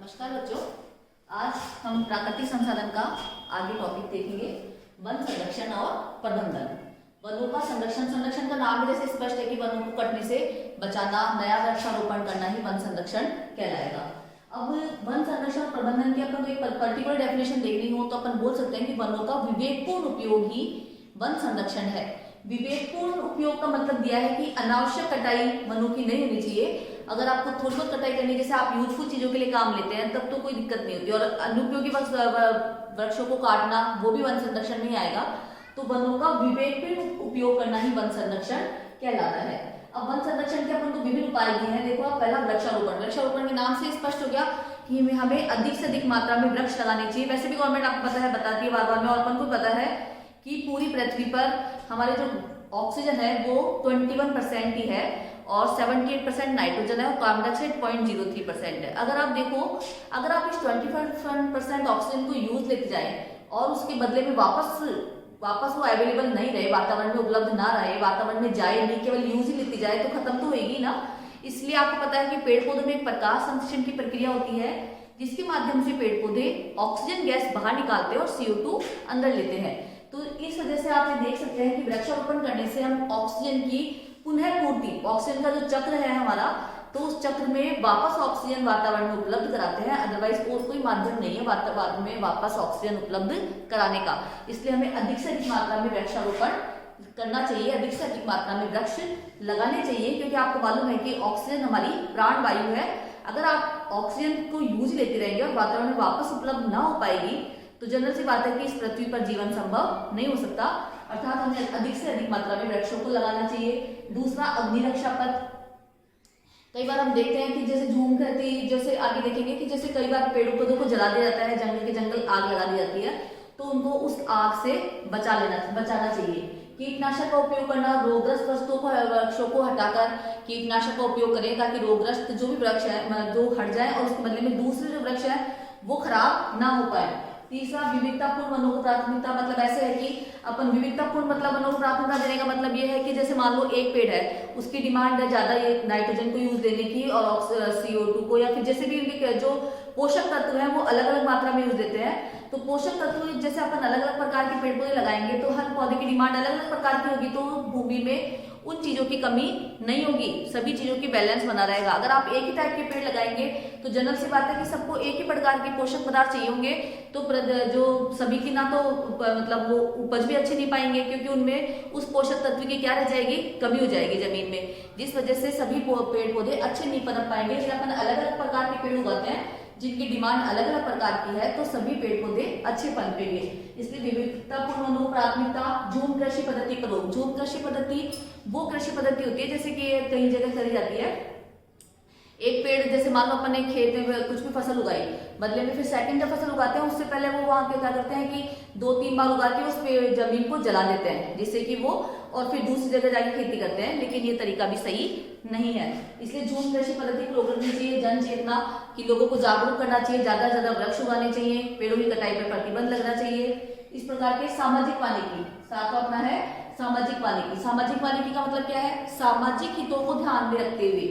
नमस्कार बच्चों, आज हम प्राकृतिक संसाधन का आगे टॉपिक देखेंगे, वन संरक्षण और प्रबंधन। वनों का संरक्षण का नाम भी जैसे स्पष्ट है कि वनों को कटने से बचाना, नया वृक्षारोपण करना ही वन संरक्षण कहलाएगा। अब वन संरक्षण और प्रबंधन की अपन को एक पर्टिकुलर डेफिनेशन देखनी हो तो अपन बोल सकते हैं कि वनों का विवेकपूर्ण उपयोग ही वन संरक्षण है। विवेकपूर्ण उपयोग का मतलब दिया है कि अनावश्यक कटाई वनों की नहीं होनी चाहिए। अगर आपको थोड़ी बहुत कटाई करनी है, जैसे आप यूजफुल चीजों के लिए काम लेते हैं, तब तो कोई दिक्कत नहीं होती। और अनुपयोगी वृक्षों को काटना वो भी वन संरक्षण में ही आएगा। तो वनों का विवेकपूर्ण उपयोग करना ही वन संरक्षण कहलाता है। अब वन संरक्षण के अपन को विभिन्न उपाय दिए हैं। देखो आप, पहला वृक्षारोपण। वृक्षारोपण के नाम से स्पष्ट हो गया कि हमें अधिक से अधिक मात्रा में वृक्ष लगाने चाहिए। वैसे भी गवर्नमेंट आपको पता है, बताती है बार बार में, और अपन को पता है कि पूरी पृथ्वी पर हमारे जो ऑक्सीजन है वो 21% ही है और 78% नाइट्रोजन है और कार्बन डाइऑक्साइड 0.03% है। अगर आप देखो, अगर आप इस 21% ऑक्सीजन को यूज लेते जाए और उसके बदले में वापस वो अवेलेबल नहीं रहे, वातावरण में उपलब्ध ना रहे, वातावरण में जाए नहीं, केवल यूज ही लेती जाए, तो खत्म तो होगी ना। इसलिए आपको पता है कि पेड़ पौधों में एक प्रकाश संश्लेषण की प्रक्रिया होती है, जिसके माध्यम से पेड़ पौधे ऑक्सीजन गैस बाहर निकालते हैं और CO2 अंदर लेते हैं। तो इस वजह से आप ये देख सकते हैं कि वृक्षारोपण करने से हम ऑक्सीजन की पुनः पूर्ति, ऑक्सीजन का जो चक्र है हमारा, तो उस चक्र में वापस ऑक्सीजन वातावरण में उपलब्ध कराते हैं। अदरवाइज और कोई माध्यम नहीं है वातावरण में वापस ऑक्सीजन उपलब्ध कराने का। इसलिए हमें अधिक से अधिक मात्रा में वृक्षारोपण करना चाहिए, अधिक से अधिक मात्रा में वृक्ष लगाने चाहिए, क्योंकि आपको मालूम है कि ऑक्सीजन हमारी प्राण वायु है। अगर आप ऑक्सीजन को यूज लेते रहेंगे और वातावरण में वापस उपलब्ध ना हो पाएगी, तो जनरल सी बात है कि इस पृथ्वी पर जीवन संभव नहीं हो सकता। अर्थात हमें अधिक से अधिक मात्रा में वृक्षों को लगाना चाहिए। दूसरा, अग्नि रक्षा पथ। कई बार हम देखते हैं कि जैसे धूमकेतु, जैसे आगे देखेंगे कि जैसे कई बार पेड़ पौधों को जला दिया जाता है, जंगल के जंगल आग लगा दी जाती है, तो उनको उस आग से बचाना चाहिए। कीटनाशक का उपयोग करना, रोगग्रस्त वृक्षों को हटाकर कीटनाशक का उपयोग करें ताकि रोगग्रस्त जो भी वृक्ष है जो हट जाए और उसके बदले में दूसरे जो वृक्ष है वो खराब ना हो पाए। तीसरा, विविधतापूर्ण वनों को प्राथमिकता। मतलब ऐसे है कि अपन विविधतापूर्ण मतलब वनों को प्राथमिकता देने का मतलब ये है कि जैसे मान लो एक पेड़ है, उसकी डिमांड है ज्यादा ये नाइट्रोजन को यूज देने की और CO2 को, या फिर जैसे भी उनके जो पोषक तत्व है वो अलग अलग मात्रा में यूज देते हैं। तो पोषक तत्व जैसे अपन अलग अलग प्रकार के पेड़ पौधे लगाएंगे तो हर पौधे की डिमांड अलग अलग प्रकार की होगी, तो भूमि में उन चीजों की कमी नहीं होगी, सभी चीजों की बैलेंस बना रहेगा। अगर आप एक ही टाइप के पेड़ लगाएंगे तो जनरल सी बात है कि सबको एक ही प्रकार के पोषक पदार्थ चाहिए होंगे, तो जो सभी की ना तो मतलब वो उपज भी अच्छे नहीं पाएंगे, क्योंकि उनमें उस पोषक तत्व की क्या रह जाएगी, कमी हो जाएगी जमीन में, जिस वजह से सभी पेड़ पौधे अच्छे नहीं पनप पाएंगे। यदि अपन अलग अलग प्रकार के पेड़ उगाते हैं जिनकी डिमांड अलग अलग प्रकार की है, तो सभी पेड़ पौधे अच्छे पनपेंगे। इसलिए विविधतापूर्ण वनों को प्राथमिकता। झूम कृषि पद्धति प्रयोग। झूम कृषि पद्धति वो कृषि पद्धति होती है जैसे कि कई जगह करी जाती है। एक पेड़, जैसे मान लो अपन ने खेत में कुछ भी फसल उगाई, बदले में फिर सेकंड जब फसल उगाते हैं उससे पहले वो वहां क्या करते हैं कि 2-3 बार उगा के उस पे जमीन को जला देते हैं, जिससे कि वो और फिर दूसरी जगह जाके खेती करते हैं, लेकिन ये तरीका भी सही नहीं है। इसलिए झूम कृषि पद्धति को रोकना चाहिए। जन चेतना की लोगों को जागरूक करना चाहिए, ज्यादा से ज्यादा वृक्ष उगाने चाहिए, पेड़ों की कटाई पर प्रतिबंध लगना चाहिए। इस प्रकार के सामाजिक वानिकी। सातवां अपना है सामाजिक वानिकी। सामाजिक वानिकी का मतलब क्या है, सामाजिक हितों को ध्यान में रखते हुए,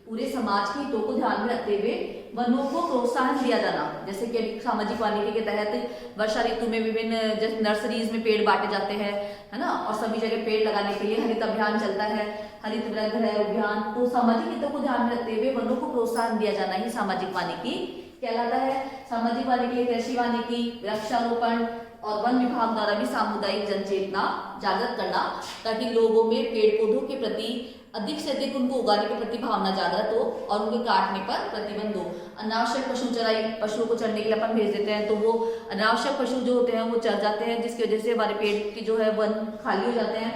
पूरे समाज के हितों को ध्यान में रखते हुए वनों को प्रोत्साहन दिया जाना। जैसे कि सामाजिक वानिकी के तहत वर्षा ऋतु में विभिन्न जैसे नर्सरीज में पेड़ बांटे जाते हैं, है ना, और सभी जगह पेड़ लगाने के लिए हरित अभियान चलता है, हरित वृक्ष अभियान। तो सामाजिक हितों को ध्यान में रखते हुए वनों को प्रोत्साहन दिया जाना ही सामाजिक वानिकी कहलाता है। सामाजिक वानिकी, कृषि वानिकी, वृक्षारोपण और वन विभाग द्वारा भी सामुदायिक जनचेतना जागृत करना, ताकि लोगों में पेड़ पौधों के प्रति अधिक से अधिक उनको उगाने के प्रति भावना जागृत हो और उनके काटने पर प्रतिबंध हो। अनावश्यक पशु चराई, पशुओं को चरने के लिए अपन भेज देते हैं, तो वो अनावश्यक पशु जो होते हैं वो चर जाते हैं, जिसकी वजह से हमारे पेड़ की जो है वन खाली हो जाते हैं।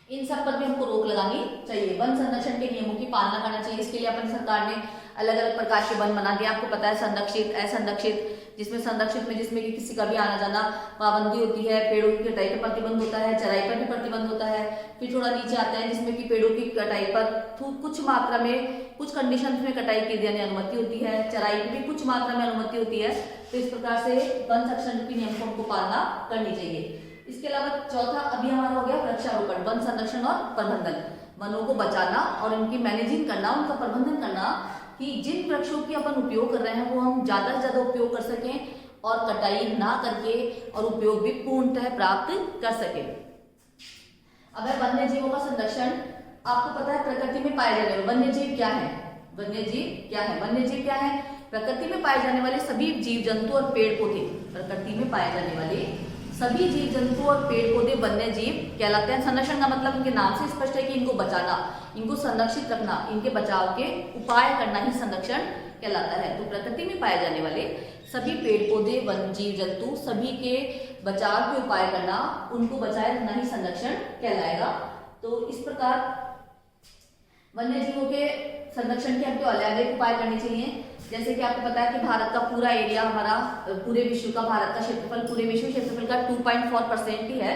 इन सब पर भी हमको रोक लगानी चाहिए। वन संरक्षण के नियमों की पालना करना चाहिए। इसके लिए अपन सरकार ने अलग अलग प्रकार के वन बना दिया। आपको पता है संरक्षित, असंरक्षित, जिसमें कि किसी का भी आना जाना पाबंदी होती है, पेड़ों की कटाई पर प्रतिबंध होता है, चराई पर भी प्रतिबंध होता है। फिर थोड़ा नीचे आता है जिसमें कि पेड़ों की कटाई पर कुछ मात्रा में, कुछ कंडीशंस में कटाई की जाने अनुमति होती है, चराई की भी कुछ मात्रा में अनुमति होती है। तो इस प्रकार से वन संरक्षण के नियम को हमको पालना करनी चाहिए। इसके अलावा चौथा अभी हमारा हो गया वृक्षारोपण, वन संरक्षण और प्रबंधन। वनों को बचाना और उनकी मैनेजिंग करना, उनका प्रबंधन करना। कि जिन वृक्षों की अपन उपयोग कर रहे हैं वो हम ज्यादा से ज्यादा उपयोग कर सकें और कटाई ना करके और उपयोग भी पूर्णतः प्राप्त कर सके। अब है वन्य जीवों का संरक्षण। आपको पता है प्रकृति में पाए जाने वाले वन्य जीव क्या है? वन्य जीव क्या है? वन्य जीव क्या है? प्रकृति में पाए जाने वाले सभी जीव जंतु और पेड़ पौधे, प्रकृति में पाए जाने वाले सभी जीव जंतु और पेड़ पौधे वन्य जीव कहलाते हैं। संरक्षण का मतलब इनके नाम से स्पष्ट है कि इनको बचाना, इनको संरक्षित रखना, इनके बचाव के उपाय करना ही संरक्षण कहलाता है। तो प्रकृति में पाए जाने वाले सभी पेड़ पौधे वन्य जीव जंतु सभी के बचाव के उपाय करना, उनको बचाए रखना ही संरक्षण कहलाएगा। तो इस प्रकार वन्य जीवों के संरक्षण के हमको अलग-अलग उपाय करने चाहिए। जैसे कि आपको पता है कि भारत का पूरा एरिया हमारा, पूरे विश्व का भारत का क्षेत्रफल पूरे विश्व क्षेत्रफल का 2.4% ही है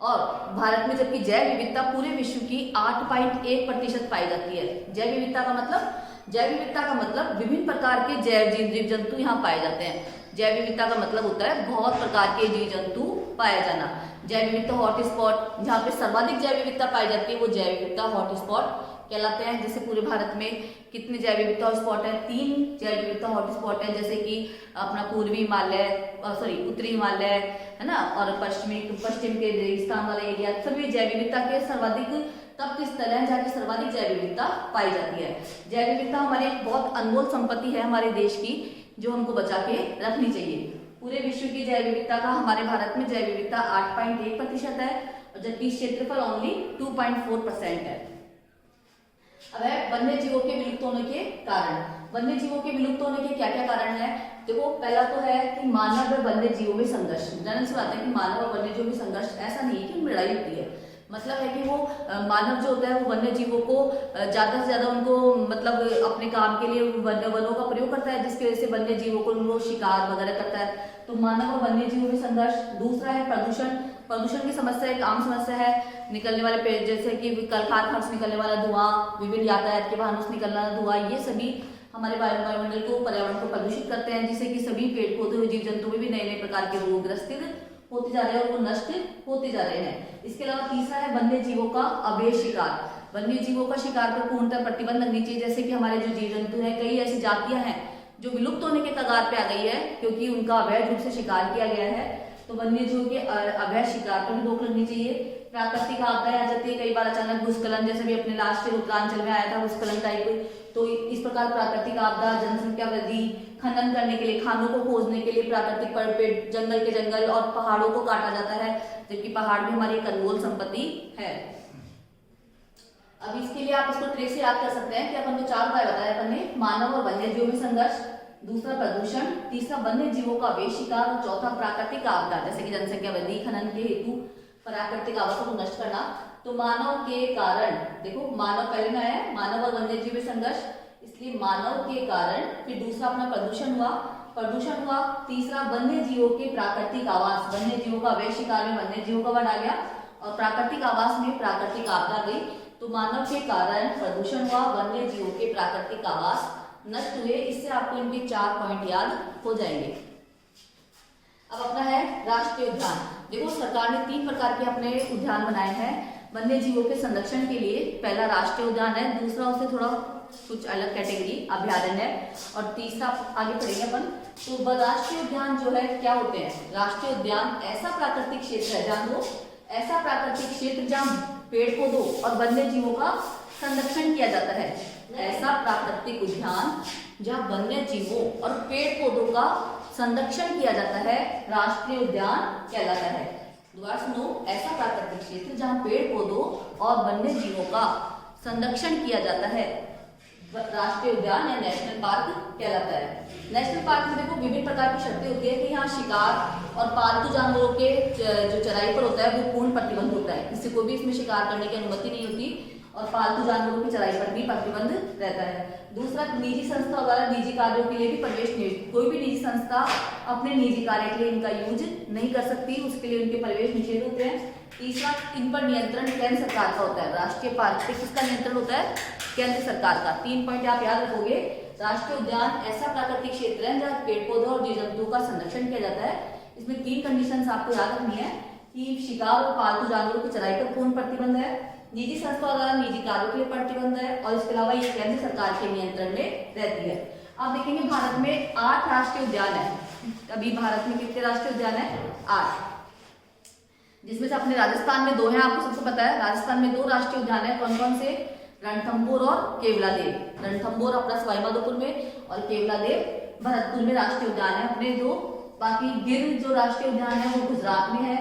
और भारत में जबकि जैव विविधता पूरे विश्व की 8.1% पाई जाती है। जैव विविधता का मतलब विभिन्न प्रकार के जैव जीव जंतु यहाँ पाए जाते हैं। जैव विविधता का मतलब होता है बहुत प्रकार के जीव जंतु पाया जाना। जैव विविधता हॉटस्पॉट, जहाँ पे सर्वाधिक जैव विविधता पाई जाती है वो जैव विविधता हॉटस्पॉट कहलाते हैं। जैसे पूरे भारत में कितने जैव विविधता हॉटस्पॉट है? 3 जैव विविधता हॉटस्पॉट है, जैसे कि अपना पूर्वी हिमालय, उत्तरी हिमालय है ना, और पश्चिम के रेगिस्तान वाला एरिया, सभी जैव विविधता के सर्वाधिक तप्त स्थल है जहाँ की सर्वाधिक जैव विविधता पाई जाती है। जैव विविधता हमारी एक बहुत अनमोल संपत्ति है हमारे देश की, जो हमको बचा के रखनी चाहिए। पूरे विश्व की जैव विविधता का हमारे भारत में जैव विविधता 8.1% है और जबकि क्षेत्रफल ओनली 2.4% है। अब है वन्य जीवों के विलुप्त होने के कारण। वन्य जीवों के विलुप्त होने के क्या क्या कारण है? देखो, पहला तो है कि मानव और वन्य जीवों में संघर्ष। जनरल सी बात है कि मानव और वन्य जीवों में संघर्ष, ऐसा नहीं है कि उनमें लड़ाई होती है। मतलब है कि वो मानव जो होता है वो वन्य जीवों को ज्यादा से ज्यादा उनको मतलब अपने काम के लिए वनों का प्रयोग करता है, जिसकी वजह से वन्य जीवों को उनको शिकार वगैरह करता है। तो मानव और वन्य जीवों में संघर्ष। दूसरा है प्रदूषण। प्रदूषण की समस्या एक आम समस्या है। निकलने वाले पेड़, जैसे कि कल कारखानों से निकलने वाला धुआं, विभिन्न यातायात के वाहनों से निकलने वाला धुआं, ये सभी हमारे वायुमंडल को, पर्यावरण को प्रदूषित करते हैं, जिससे कि सभी पेड़ पौधे और जीव जंतु में भी नए नए प्रकार के रोग ग्रसित होते जा रहे हैं और वो नष्ट होते जा रहे हैं। इसके अलावा तीसरा है वन्य जीवों का अवैध शिकार। वन्य जीवों का शिकार पर पूर्णतः प्रतिबंध लगनी चाहिए। जैसे कि हमारे जो जीव जंतु हैं, कई ऐसी जातियां हैं जो विलुप्त होने के कगार पे आ गई है क्योंकि उनका अवैध रूप से शिकार किया गया है। तो वन्य जीवों के अवैध शिकार पर भी रोक लगनी चाहिए। प्राकृतिक आपदाएं आ जाती है कई बार अचानक, भूस्खलन, जैसे भी अपने लास्ट उत्तरांचल में आया था भूस्खलन टाइप। तो इस प्रकार प्राकृतिक आपदा, जनसंख्या वृद्धि, खनन करने के लिए, खानों को खोजने के लिए प्राकृतिक पेड़, जंगल के जंगल और पहाड़ों को काटा जाता है, जबकि पहाड़ भी हमारी एक अनमोल संपत्ति है। अब इसके लिए आप इसको ट्रेस से याद कर सकते हैं कि अपन को 4 उपाय बताया अपन ने। मानव और वन्य जीवों में संघर्ष, दूसरा प्रदूषण, तीसरा वन्य जीवों का अवैध शिकार और चौथा प्राकृतिक आपदा, जैसे कि जनसंख्या वृद्धि, खनन के हेतु प्राकृतिक आवासों को नष्ट करना। तो मानव के कारण, देखो मानव पहले में आया, मानव और वन्य जीव में संघर्ष, इसलिए मानव के कारण। फिर दूसरा अपना प्रदूषण हुआ, तीसरा वन्य जीवों के प्राकृतिक आवास, वन्य जीवों का अवैध शिकार में वन्य जीवों का वर्ड आ गया, और प्राकृतिक आवास में प्राकृतिक आपदा गई। तो मानव के कारण प्रदूषण हुआ, वन्य जीवों के प्राकृतिक आवास नष्ट हुए। इससे आपको इनके 4 पॉइंट याद हो जाएंगे। अब अपना है राष्ट्रीय उद्यान। देखो, सरकार ने 3 प्रकार के अपने उद्यान बनाए हैं वन्य जीवों के संरक्षण के लिए। पहला राष्ट्रीय उद्यान है, दूसरा उससे थोड़ा कुछ अलग कैटेगरी अभयारण्य है, और तीसरा आगे पढ़ेंगे अपन। तो राष्ट्रीय उद्यान जो है क्या होते हैं? राष्ट्रीय उद्यान ऐसा प्राकृतिक क्षेत्र है, जान लो, ऐसा प्राकृतिक क्षेत्र जहाँ पेड़ पौधों और वन्य जीवों का संरक्षण किया जाता है। ऐसा प्राकृतिक उद्यान जहाँ वन्य जीवों और पेड़ पौधों का संरक्षण किया जाता है, राष्ट्रीय उद्यान कहलाता है। दोबारा सुनो, ऐसा प्राकृतिक क्षेत्र जहाँ पेड़ पौधों और वन्य जीवों का संरक्षण किया जाता है, राष्ट्रीय उद्यान या नेशनल पार्क कहलाता है। नेशनल पार्क में देखो विभिन्न प्रकार की शर्तें होती है कि यहाँ शिकार और पालतू जानवरों के जो चराई पर होता है वो पूर्ण प्रतिबंध होता है। किसी को भी इसमें शिकार करने की अनुमति नहीं होती, और पालतू जानवरों की चराई पर भी प्रतिबंध रहता है। दूसरा, निजी संस्था द्वारा निजी कार्यों के लिए भी प्रवेश नहीं, कोई भी निजी संस्था अपने निजी कार्य के लिए इनका यूज नहीं कर सकती, उसके लिए उनके प्रवेश निषेध होते हैं। तीसरा, इन पर नियंत्रण केंद्र सरकार का होता है। राष्ट्रीय पार्क पे किसका नियंत्रण होता है? केंद्र सरकार का। 3 पॉइंट आप याद रखोगे। राष्ट्रीय उद्यान ऐसा प्राकृतिक क्षेत्र है जहाँ पेड़ पौधों और जीव जंतुओं का संरक्षण किया जाता है। इसमें 3 कंडीशंस आपको याद रखनी है कि शिकार और पालतू जानवरों की चराई पर पूर्ण प्रतिबंध है, निजी संस्थाओं द्वारा निजी कार्यों के लिए प्रतिबंध है और इसके अलावा ये केंद्र सरकार के नियंत्रण में रहती है। आप देखेंगे भारत में 8 राष्ट्रीय उद्यान है। अभी भारत में कितने राष्ट्रीय उद्यान है? 8, जिसमें से अपने राजस्थान में 2 हैं, आपको सबको पता है। राजस्थान में 2 राष्ट्रीय उद्यान है। कौन कौन से? रणथंभौर और केवलादेव। रणथंभौर अपना सवाईमाधोपुर में और केवलादेव भरतपुर में राष्ट्रीय उद्यान है अपने 2। बाकी गिर जो राष्ट्रीय उद्यान है वो गुजरात में है,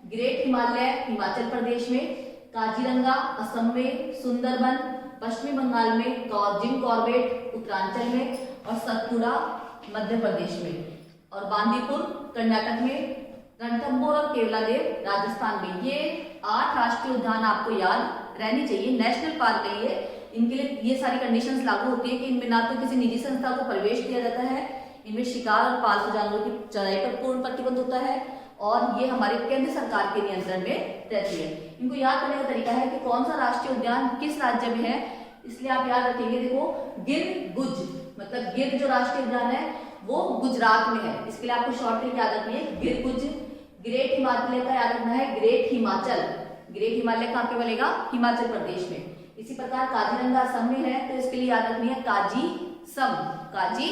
ग्रेट हिमालय हिमाचल प्रदेश में, काजीरंगा असम में, सुंदरबन पश्चिमी बंगाल में, जिम कॉर्बेट उत्तरांचल में और सतपुड़ा मध्य प्रदेश में और बांदीपुर कर्नाटक में, रणथंभौर और केवलादेव राजस्थान में। ये 8 राष्ट्रीय उद्यान आपको याद रहनी चाहिए। नेशनल पार्क है ये। इनके लिए ये सारी कंडीशंस लागू होती है कि इनमें ना तो किसी निजी संस्था को प्रवेश दिया जाता है, इनमें शिकार और पालतू जानवरों की चराई पर पूर्ण प्रतिबंध होता है और ये हमारे केंद्र सरकार के नियंत्रण में रहती है। इनको याद करने का तरीका है कि कौन सा राष्ट्रीय उद्यान किस राज्य में है, इसलिए आप याद रखेंगे। देखो, गिर गुज मतलब गिर जो राष्ट्रीय उद्यान है वो गुजरात में है। इसके लिए आपको शॉर्ट ट्रिक याद रखनी है, गिर गुज। ग्रेट हिमालय का याद रखना है, ग्रेट हिमाचल। ग्रेट हिमालय कहाँ पे मिलेगा? हिमाचल प्रदेश में। इसी प्रकार काजीरंगा असम में है, तो इसके लिए याद रखनी है काजी सम। काजी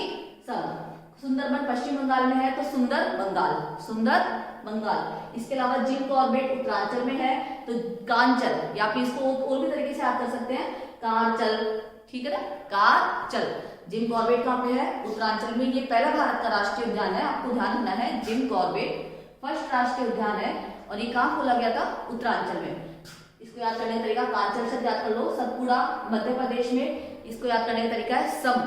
सम। सुंदरबन पश्चिम बंगाल में है, तो सुंदर बंगाल। सुंदर बंगाल। इसके अलावा जिम कॉर्बेट उत्तरांचल में है, तो कांचल, या फिर इसको और भी तरीके से आप कर सकते हैं, कारचल। ठीक है ना, कारचल। जिम कॉर्बेट कहाँ पे है? उत्तरांचल में। ये पहला भारत का राष्ट्रीय उद्यान है, आपको ध्यान रखना है। जिम कॉर्बेट फर्स्ट राष्ट्रीय उद्यान है और ये कहाँ खोला गया था? उत्तरांचल में। इसको याद करने का तरीका कांचल से याद कर लो, सतपुड़ा मध्य प्रदेश में। इसको याद करने का तरीका है सम।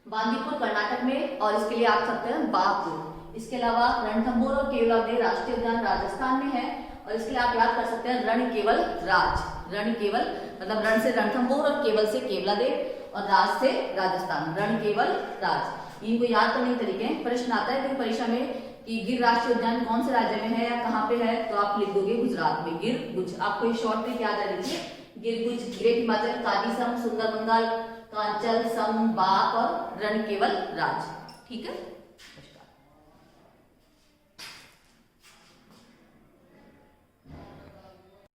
बांदीपुर कर्नाटक में और इसके लिए आप सकते हैं बागपुर। इसके अलावा रणथंभौर और केवलादेव राष्ट्रीय उद्यान राजस्थान में है और इसके लिए आप याद कर सकते हैं रणकेवल राज। रणकेवल मतलब रण से रणथंभौर और केवल से केवलादेव और राज से राजस्थान। रणकेवल राज। इनको याद करने के तरीके हैं। प्रश्न आता है कहीं परीक्षा में कि गिर राष्ट्रीय उद्यान कौन से राज्य में है या कहाँ पे है, तो आप लिख दोगे गुजरात में। गिर गुज। आपको ये शॉर्ट ट्रिक याद रहनी चाहिए, गिर गुज, ग्रेट हिमाचल, काजीसम, सुंदर बंगाल, कांचल, सम, बाग और रणकेवल राज। ठीक है।